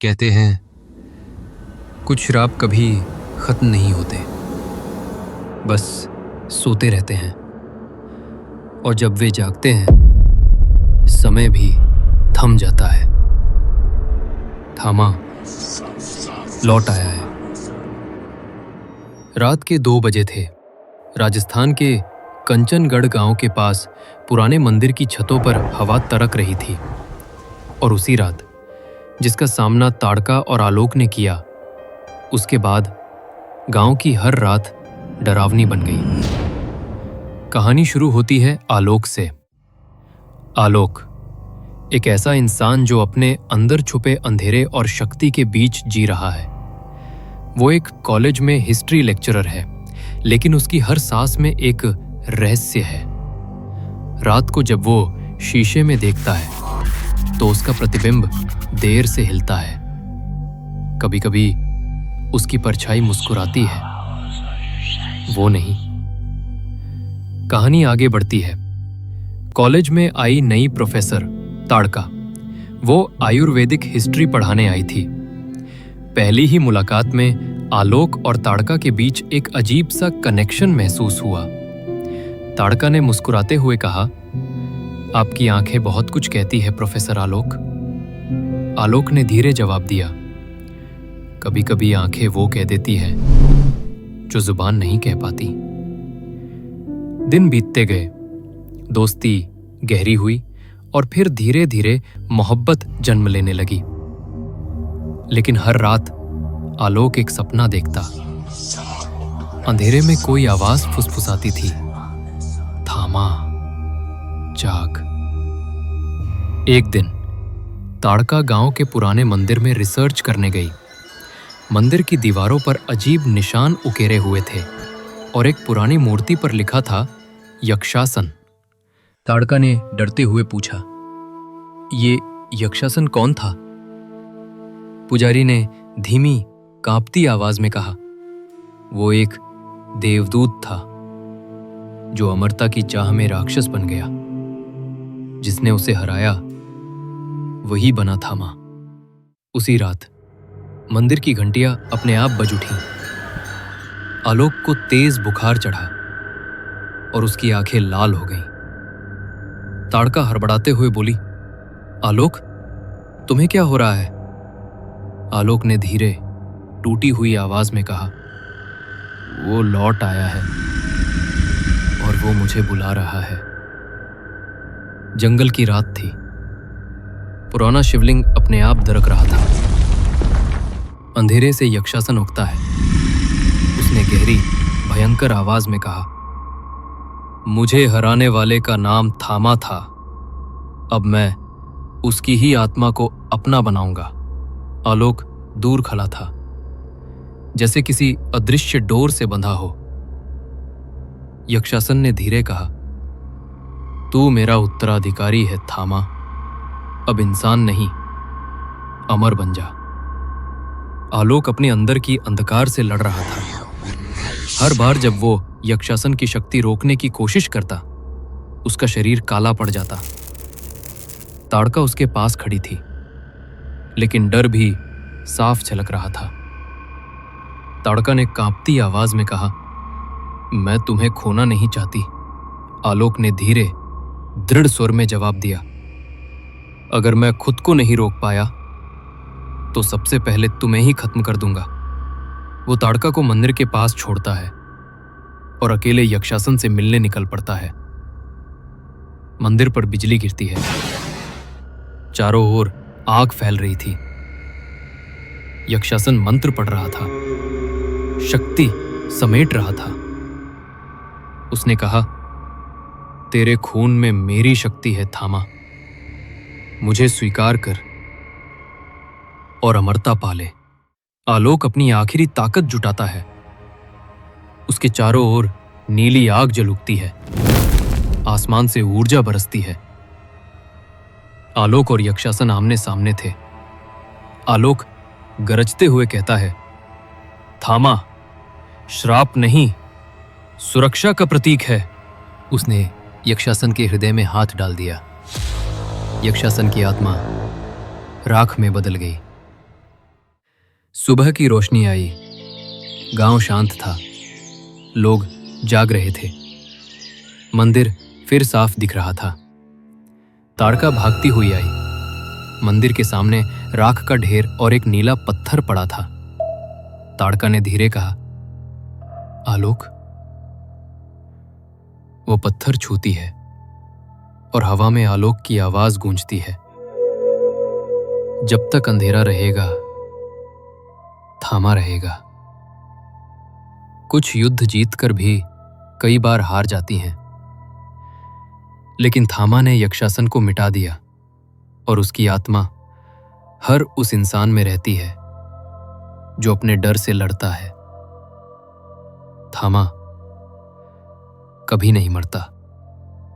कहते हैं कुछ शराब कभी खत्म नहीं होते, बस सोते रहते हैं। और जब वे जागते हैं समय भी थम जाता है। थामा लौट आया है। रात के 2 बजे थे। राजस्थान के कंचनगढ़ गांव के पास पुराने मंदिर की छतों पर हवा तड़क रही थी। और उसी रात जिसका सामना ताड़का और आलोक ने किया, उसके बाद गांव की हर रात डरावनी बन गई। कहानी शुरू होती है आलोक से। आलोक एक ऐसा इंसान जो अपने अंदर छुपे अंधेरे और शक्ति के बीच जी रहा है। वो एक कॉलेज में हिस्ट्री लेक्चरर है, लेकिन उसकी हर सांस में एक रहस्य है। रात को जब वो शीशे में देखता है तो उसका प्रतिबिंब देर से हिलता है। कभी कभी उसकी परछाई मुस्कुराती है, वो नहीं। कहानी आगे बढ़ती है। कॉलेज में आई नई प्रोफेसर ताड़का, वो आयुर्वेदिक हिस्ट्री पढ़ाने आई थी। पहली ही मुलाकात में आलोक और ताड़का के बीच एक अजीब सा कनेक्शन महसूस हुआ। ताड़का ने मुस्कुराते हुए कहा, आपकी आंखें बहुत कुछ कहती है प्रोफेसर आलोक। आलोक ने धीरे जवाब दिया, कभी कभी आंखें वो कह देती है जो जुबान नहीं कह पाती। दिन बीतते गए, दोस्ती गहरी हुई और फिर धीरे धीरे मोहब्बत जन्म लेने लगी। लेकिन हर रात आलोक एक सपना देखता। अंधेरे में कोई आवाज फुसफुसाती थी, थामा जाग। एक दिन ताड़का गांव के पुराने मंदिर में रिसर्च करने गई। मंदिर की दीवारों पर अजीब निशान उकेरे हुए थे और एक पुरानी मूर्ति पर लिखा था यक्षासन। ताड़का ने डरते हुए पूछा, ये यक्षासन कौन था? पुजारी ने धीमी कांपती आवाज में कहा, वो एक देवदूत था जो अमरता की चाह में राक्षस बन गया। जिसने उसे हराया वही बना थामा। उसी रात मंदिर की घंटियां अपने आप बज उठीं। आलोक को तेज बुखार चढ़ा और उसकी आंखें लाल हो गईं। ताड़का हड़बड़ाते हुए बोली, आलोक, तुम्हें क्या हो रहा है? आलोक ने धीरे टूटी हुई आवाज में कहा, वो लौट आया है और वो मुझे बुला रहा है। जंगल की रात थी। पुराना शिवलिंग अपने आप दरक रहा था। अंधेरे से यक्षासन उगता है। उसने गहरी भयंकर आवाज में कहा, मुझे हराने वाले का नाम थामा था। अब मैं उसकी ही आत्मा को अपना बनाऊंगा। आलोक दूर खड़ा था, जैसे किसी अदृश्य डोर से बंधा हो। यक्षासन ने धीरे कहा, तू मेरा उत्तराधिकारी है थामा। अब इंसान नहीं, अमर बन जा। आलोक अपने अंदर की अंधकार से लड़ रहा था। हर बार जब वो यक्षासन की शक्ति रोकने की कोशिश करता, उसका शरीर काला पड़ जाता। ताड़का उसके पास खड़ी थी, लेकिन डर भी साफ झलक रहा था। ताड़का ने कांपती आवाज में कहा, मैं तुम्हें खोना नहीं चाहती। आलोक ने धीरे दृढ़ स्वर में जवाब दिया, अगर मैं खुद को नहीं रोक पाया तो सबसे पहले तुम्हें ही खत्म कर दूंगा। वो ताड़का को मंदिर के पास छोड़ता है और अकेले यक्षासन से मिलने निकल पड़ता है। मंदिर पर बिजली गिरती है। चारों ओर आग फैल रही थी। यक्षासन मंत्र पढ़ रहा था, शक्ति समेट रहा था। उसने कहा, तेरे खून में मेरी शक्ति है थामा। मुझे स्वीकार कर और अमरता पाले। आलोक अपनी आखिरी ताकत जुटाता है। उसके चारों ओर नीली आग जल उठती है। आसमान से ऊर्जा बरसती है। आलोक और यक्षासन आमने सामने थे। आलोक गरजते हुए कहता है, थामा श्राप नहीं, सुरक्षा का प्रतीक है। उसने यक्षासन के हृदय में हाथ डाल दिया। यक्षासन की आत्मा राख में बदल गई। सुबह की रोशनी आई। गांव शांत था। लोग जाग रहे थे। मंदिर फिर साफ दिख रहा था। ताड़का भागती हुई आई। मंदिर के सामने राख का ढेर और एक नीला पत्थर पड़ा था। ताड़का ने धीरे कहा, आलोक। वो पत्थर छूती है और हवा में आलोक की आवाज गूंजती है। जब तक अंधेरा रहेगा, थामा रहेगा। कुछ युद्ध जीतकर भी कई बार हार जाती हैं, लेकिन थामा ने यक्षासन को मिटा दिया और उसकी आत्मा हर उस इंसान में रहती है जो अपने डर से लड़ता है। थामा कभी नहीं मरता।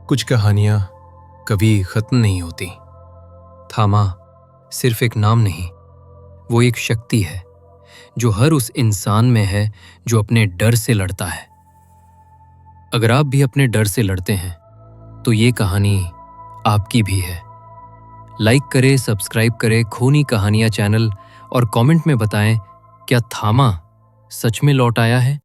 कुछ कहानियां कभी खत्म नहीं होती। थामा सिर्फ एक नाम नहीं, वो एक शक्ति है जो हर उस इंसान में है जो अपने डर से लड़ता है। अगर आप भी अपने डर से लड़ते हैं तो ये कहानी आपकी भी है। लाइक करें, सब्सक्राइब करें खूनी कहानियां चैनल और कमेंट में बताएं, क्या थामा सच में लौट आया है?